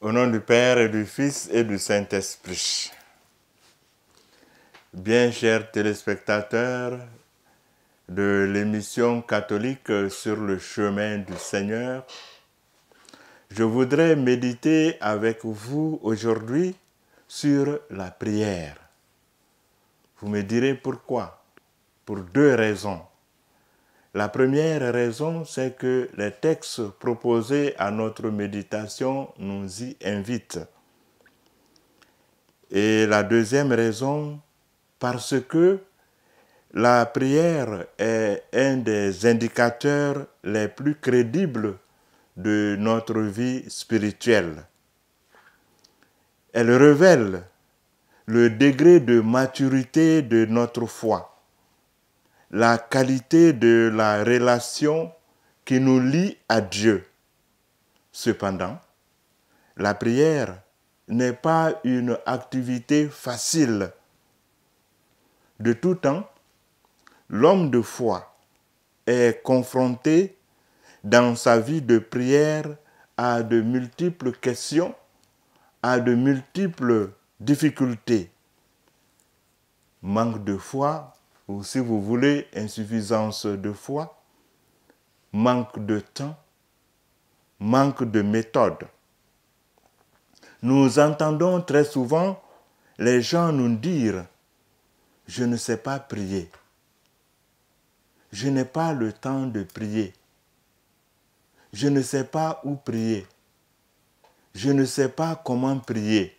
Au nom du Père et du Fils et du Saint-Esprit. Bien chers téléspectateurs de l'émission catholique sur le chemin du Seigneur, je voudrais méditer avec vous aujourd'hui sur la prière. Vous me direz pourquoi? Pour deux raisons. La première raison, c'est que les textes proposés à notre méditation nous y invitent. Et la deuxième raison, parce que la prière est un des indicateurs les plus crédibles de notre vie spirituelle. Elle révèle le degré de maturité de notre foi, la qualité de la relation qui nous lie à Dieu. Cependant, la prière n'est pas une activité facile. De tout temps, l'homme de foi est confronté dans sa vie de prière à de multiples questions, à de multiples difficultés. Manque de foi, ou si vous voulez, insuffisance de foi, manque de temps, manque de méthode. Nous entendons très souvent les gens nous dire « Je ne sais pas prier. Je n'ai pas le temps de prier. Je ne sais pas où prier. Je ne sais pas comment prier. »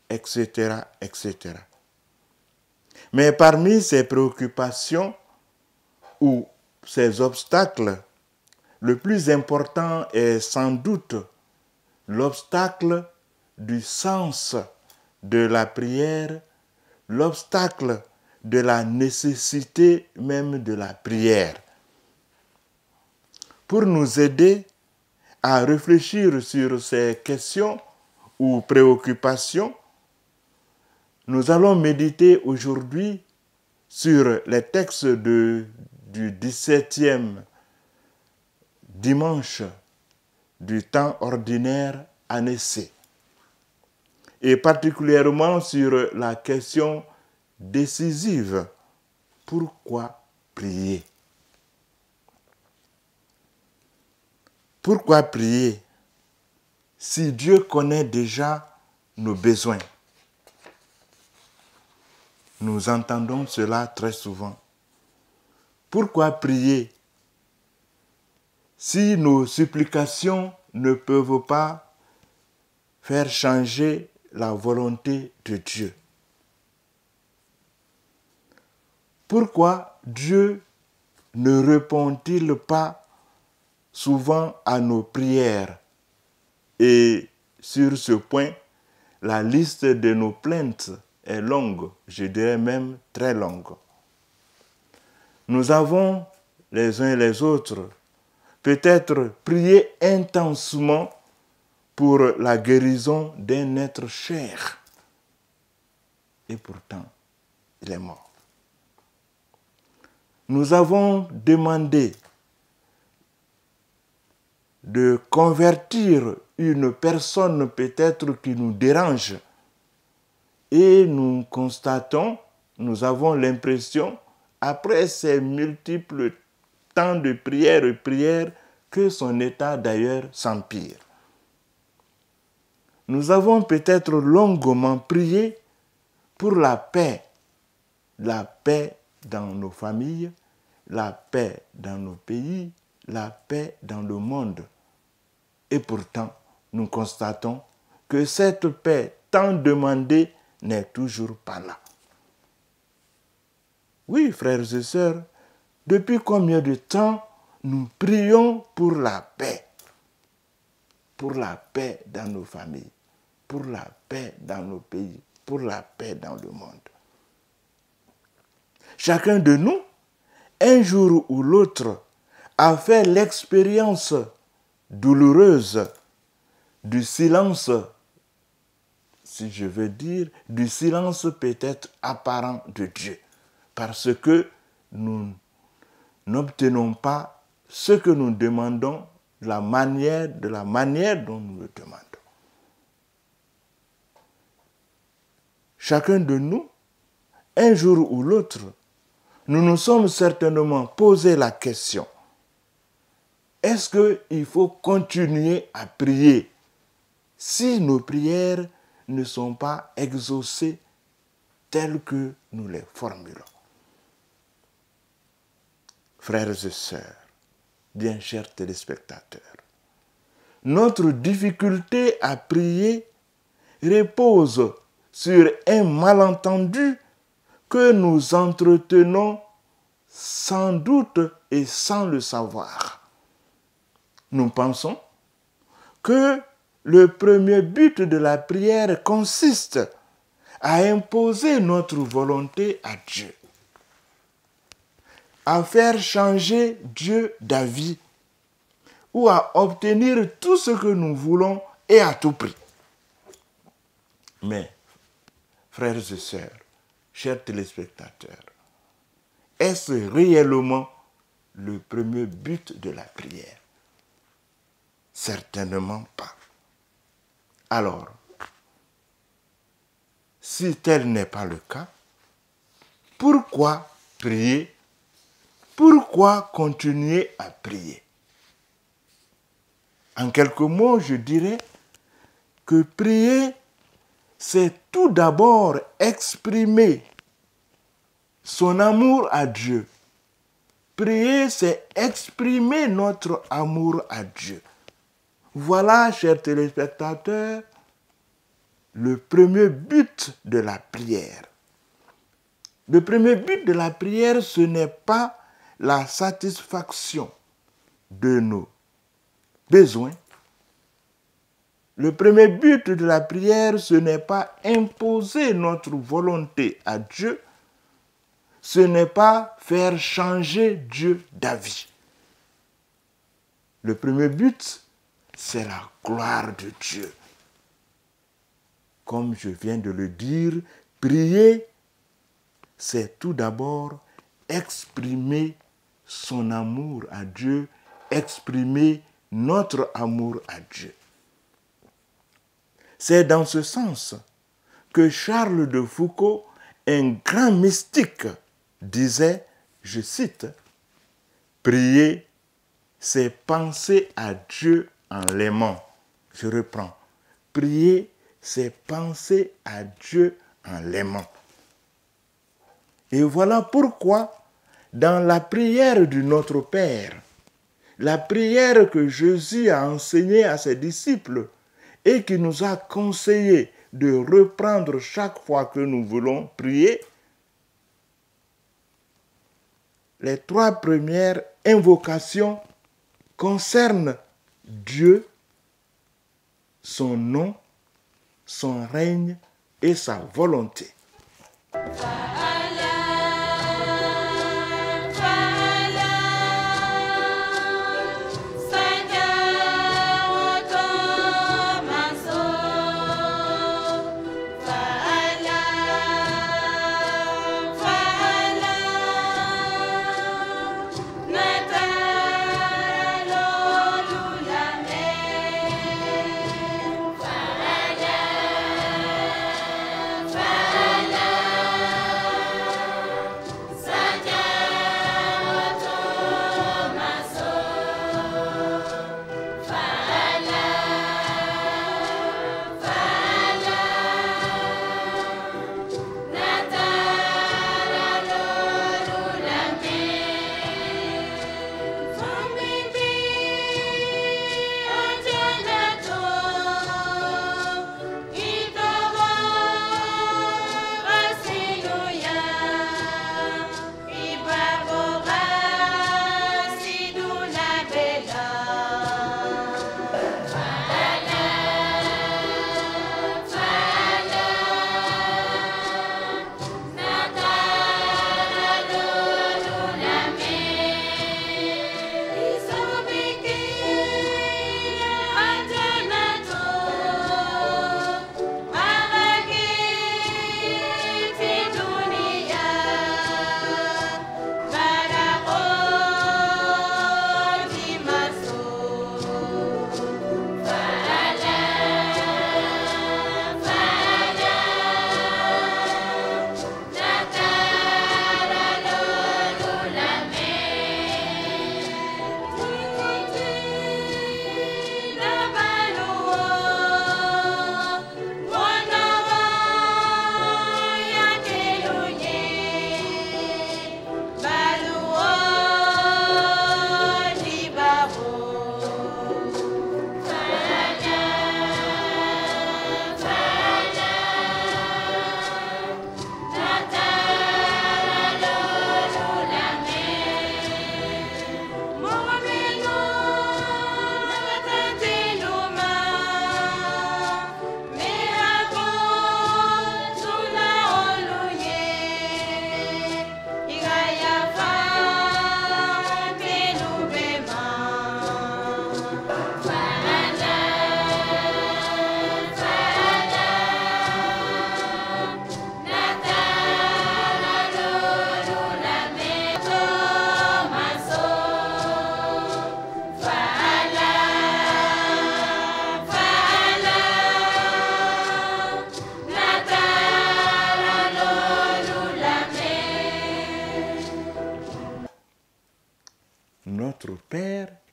etc., etc. Mais parmi ces préoccupations ou ces obstacles, le plus important est sans doute l'obstacle du sens de la prière, l'obstacle de la nécessité même de la prière. Pour nous aider à réfléchir sur ces questions ou préoccupations, nous allons méditer aujourd'hui sur les textes du 17e dimanche du temps ordinaire année C, et particulièrement sur la question décisive: pourquoi prier? Pourquoi prier si Dieu connaît déjà nos besoins? Nous entendons cela très souvent. Pourquoi prier si nos supplications ne peuvent pas faire changer la volonté de Dieu? Pourquoi Dieu ne répond-il pas souvent à nos prières? Et sur ce point, la liste de nos plaintes est longue, je dirais même très longue. Nous avons, les uns et les autres, peut-être prié intensement pour la guérison d'un être cher. Et pourtant, il est mort. Nous avons demandé de convertir une personne peut-être qui nous dérange. Et nous constatons, nous avons l'impression, après ces multiples temps de prière et prière, que son état d'ailleurs s'empire. Nous avons peut-être longuement prié pour la paix dans nos familles, la paix dans nos pays, la paix dans le monde. Et pourtant, nous constatons que cette paix tant demandée n'est toujours pas là. Oui, frères et sœurs, depuis combien de temps nous prions pour la paix? Pour la paix dans nos familles, pour la paix dans nos pays, pour la paix dans le monde. Chacun de nous, un jour ou l'autre, a fait l'expérience douloureuse du silence, si je veux dire, du silence peut-être apparent de Dieu, parce que nous n'obtenons pas ce que nous demandons de la manière dont nous le demandons. chacun de nous, un jour ou l'autre, nous nous sommes certainement posé la question, est-ce qu'il faut continuer à prier si nos prières ne sont pas exaucées telles que nous les formulons? Frères et sœurs, bien chers téléspectateurs, notre difficulté à prier repose sur un malentendu que nous entretenons sans doute et sans le savoir. Nous pensons que le premier but de la prière consiste à imposer notre volonté à Dieu, à faire changer Dieu d'avis ou à obtenir tout ce que nous voulons et à tout prix. Mais, frères et sœurs, chers téléspectateurs, est-ce réellement le premier but de la prière? Certainement pas. Alors, si tel n'est pas le cas, pourquoi prier? Pourquoi continuer à prier? En quelques mots, je dirais que prier, c'est tout d'abord exprimer son amour à Dieu. Prier, c'est exprimer notre amour à Dieu. Voilà, chers téléspectateurs, le premier but de la prière. Le premier but de la prière, ce n'est pas la satisfaction de nos besoins. Le premier but de la prière, ce n'est pas imposer notre volonté à Dieu, ce n'est pas faire changer Dieu d'avis. Le premier but, c'est la gloire de Dieu. Comme je viens de le dire, prier, c'est tout d'abord exprimer son amour à Dieu, exprimer notre amour à Dieu. C'est dans ce sens que Charles de Foucault, un grand mystique, disait, je cite, « Prier, c'est penser à Dieu en l'aimant. » Je reprends. « Prier, c'est penser à Dieu en l'aimant. » Et voilà pourquoi, dans la prière du Notre Père, la prière que Jésus a enseignée à ses disciples et qui nous a conseillé de reprendre chaque fois que nous voulons prier, les 3 premières invocations concernent Dieu, son nom, son règne et sa volonté.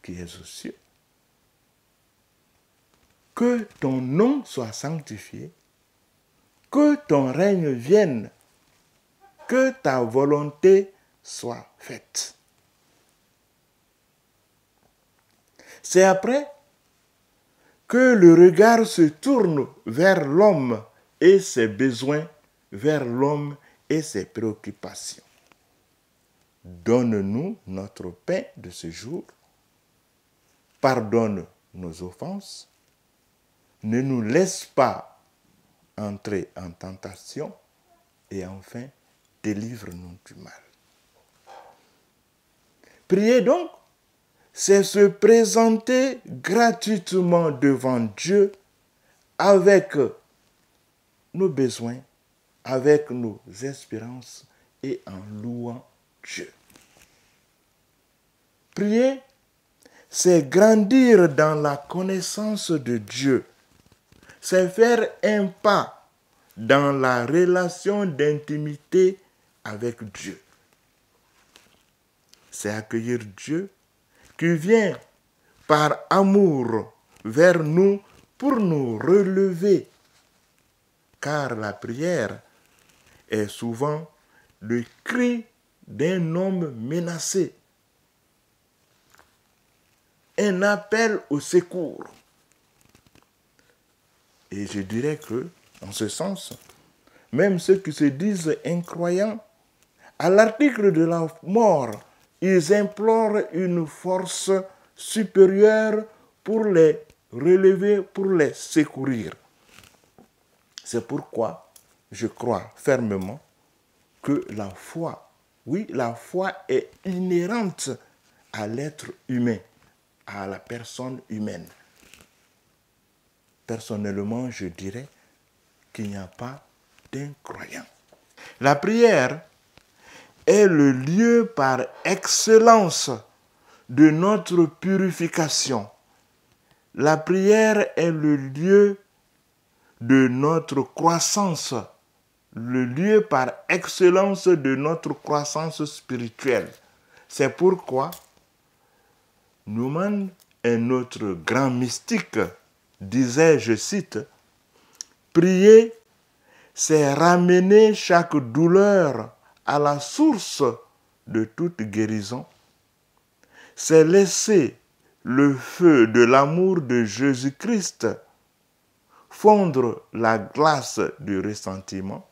qui es aux cieux. Que ton nom soit sanctifié, que ton règne vienne, que ta volonté soit faite. C'est après que le regard se tourne vers l'homme et ses besoins, vers l'homme et ses préoccupations. Donne-nous notre pain de ce jour. Pardonne nos offenses. Ne nous laisse pas entrer en tentation. Et enfin, délivre-nous du mal. Prier donc, c'est se présenter gratuitement devant Dieu avec nos besoins, avec nos espérances et en louant Dieu. Prier, c'est grandir dans la connaissance de Dieu. C'est faire un pas dans la relation d'intimité avec Dieu. C'est accueillir Dieu qui vient par amour vers nous pour nous relever. Car la prière est souvent le cri d'un homme menacé. Un appel au secours. Et je dirais que, en ce sens, même ceux qui se disent incroyants, à l'article de la mort, ils implorent une force supérieure pour les relever, pour les secourir. C'est pourquoi je crois fermement que la foi, oui, la foi est inhérente à l'être humain, à la personne humaine. Personnellement, je dirais qu'il n'y a pas d'incroyant. La prière est le lieu par excellence de notre purification. La prière est le lieu de notre croissance, le lieu par excellence de notre croissance spirituelle. C'est pourquoi Newman, un autre grand mystique, disait, je cite, « Prier, c'est ramener chaque douleur à la source de toute guérison. C'est laisser le feu de l'amour de Jésus-Christ fondre la glace du ressentiment.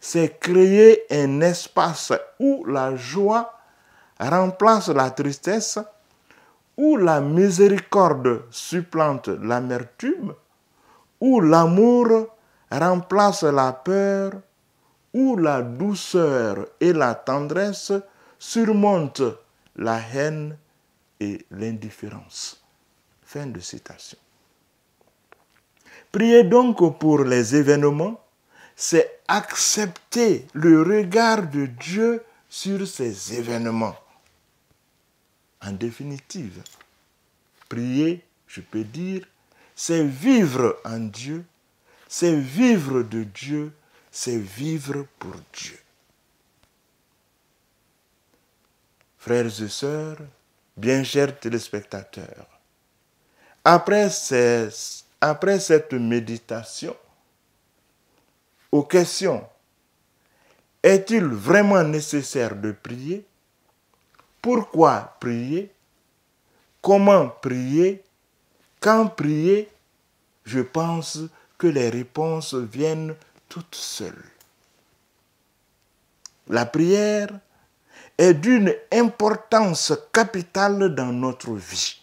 C'est créer un espace où la joie remplace la tristesse, où la miséricorde supplante l'amertume, où l'amour remplace la peur, où la douceur et la tendresse surmontent la haine et l'indifférence. » Fin de citation. Prier donc pour les événements, c'est accepter le regard de Dieu sur ces événements. En définitive, prier, je peux dire, c'est vivre en Dieu, c'est vivre de Dieu, c'est vivre pour Dieu. Frères et sœurs, bien chers téléspectateurs, après cette méditation, aux questions, est-il vraiment nécessaire de prier? Pourquoi prier? Comment prier? Quand prier? Je pense que les réponses viennent toutes seules. La prière est d'une importance capitale dans notre vie.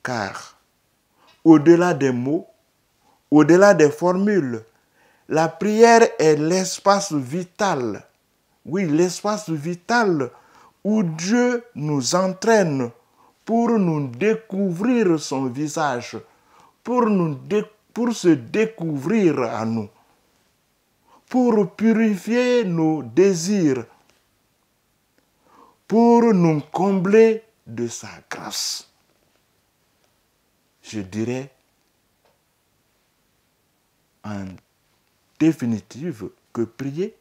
Car au-delà des mots, au-delà des formules, la prière est l'espace vital. Oui, l'espace vital où Dieu nous entraîne pour nous découvrir son visage, pour se découvrir à nous, pour purifier nos désirs, pour nous combler de sa grâce. Je dirais en définitive que prier,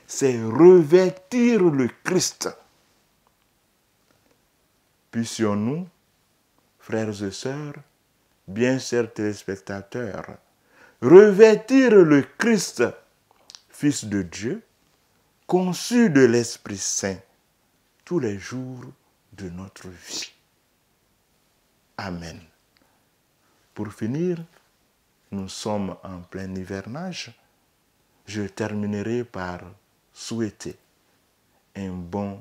c'est revêtir le Christ. Puissions-nous, frères et sœurs, bien chers téléspectateurs, revêtir le Christ, Fils de Dieu, conçu de l'Esprit Saint, tous les jours de notre vie. Amen. Pour finir, nous sommes en plein hivernage. Je terminerai par souhaiter un bon,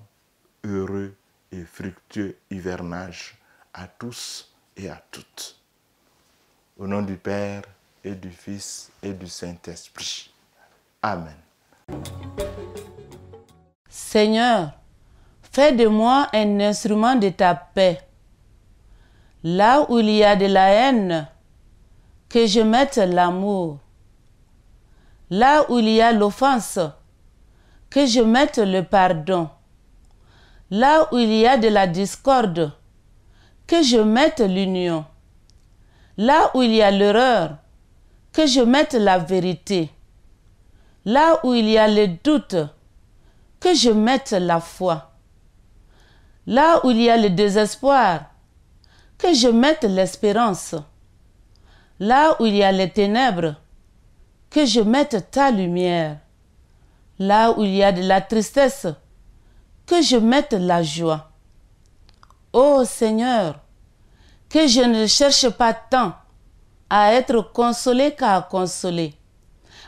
heureux et fructueux hivernage à tous et à toutes. Au nom du Père et du Fils et du Saint-Esprit. Amen. Seigneur, fais de moi un instrument de ta paix. Là où il y a de la haine, que je mette l'amour. Là où il y a l'offense, que je mette le pardon. Là où il y a de la discorde, que je mette l'union. Là où il y a l'erreur, que je mette la vérité. Là où il y a le doute, que je mette la foi. Là où il y a le désespoir, que je mette l'espérance. Là où il y a les ténèbres, que je mette ta lumière. Là où il y a de la tristesse, que je mette la joie. Ô Seigneur, que je ne cherche pas tant à être consolé qu'à consoler,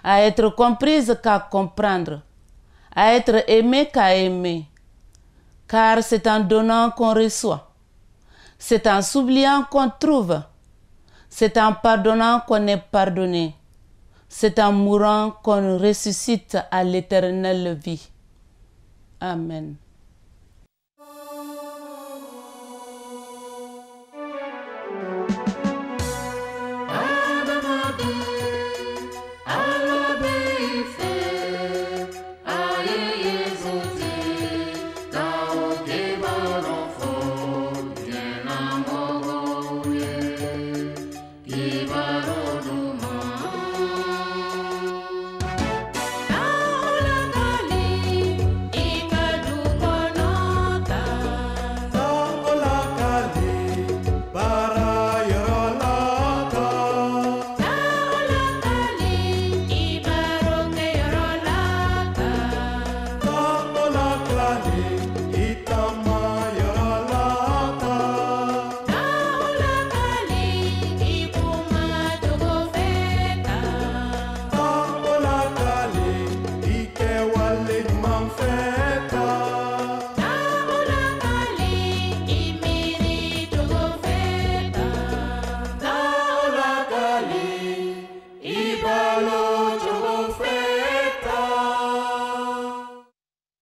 à être comprise qu'à comprendre, à être aimé qu'à aimer. Car c'est en donnant qu'on reçoit, c'est en s'oubliant qu'on trouve, c'est en pardonnant qu'on est pardonné, c'est en mourant qu'on ressuscite à l'éternelle vie. Amen.